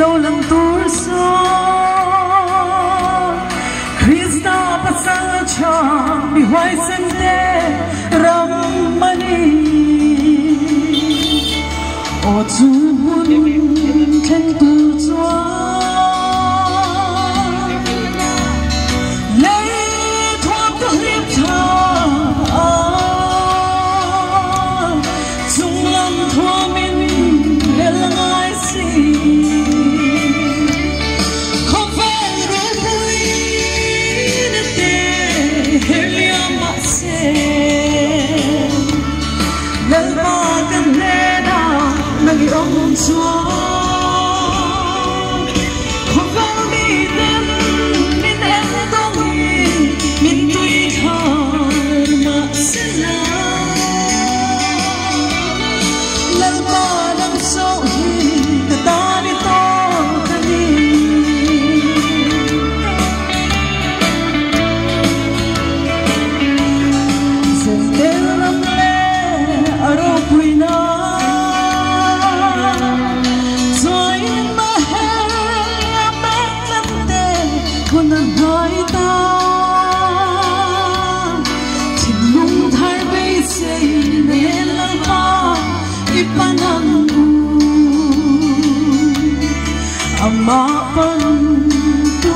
lâu lần tur so Krista pasang cha mi hoài sen te ram mani o chu hun chen tu chua ông chúa không vào mi tên min em tông min tuy thở mà sẽ là lần ba đằng sau hi ta đi to ta đi dần đến lắm lẽ ở đâu quỳ nó nói ta chỉ mong thay bây giờ nên là ta ipanan ama pan tu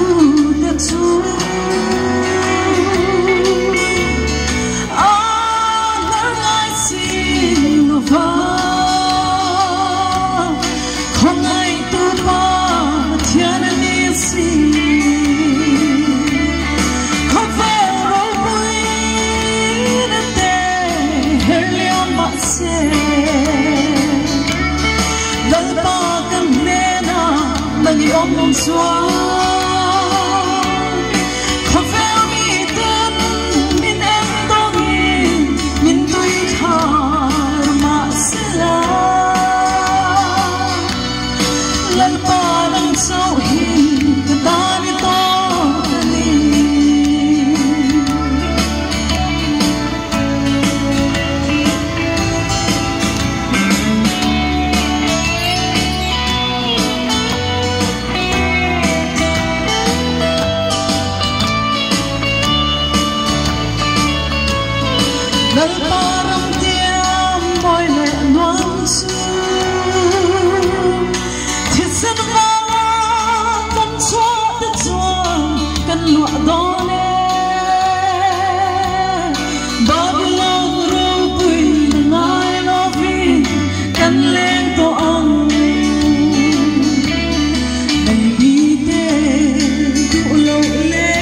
de tu ngai xin va không ai tu pa thiên ni si lần ba cần nên mình ôm xóa không phải mi tên min em to min tuy thà mà sẽ là lần ba đằng sau hi ta đi to lần parang tiam boy le nuang su thiết sân vang tâm chua đất chuông cần lụa đó nè Babylon râu quỳ ngài lo vi cần lên to ông đầy bi tê đủ lâu lên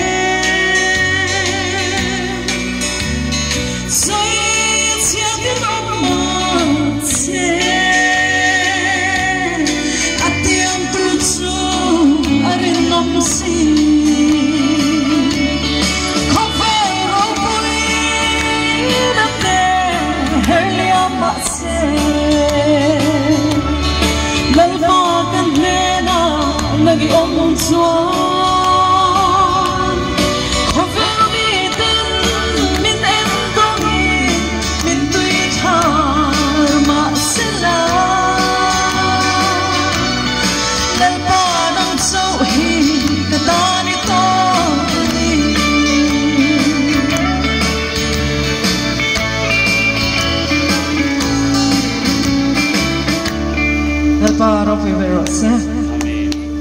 không phải đâu vui đất đê hơi liam bạc xe lấy ba cần nghe nào lagi ôm chúa không phải mi tên min em có nghĩ min tuy thà mà sẽ là lấy ba đằng sau hi ta đi to đi Let's go,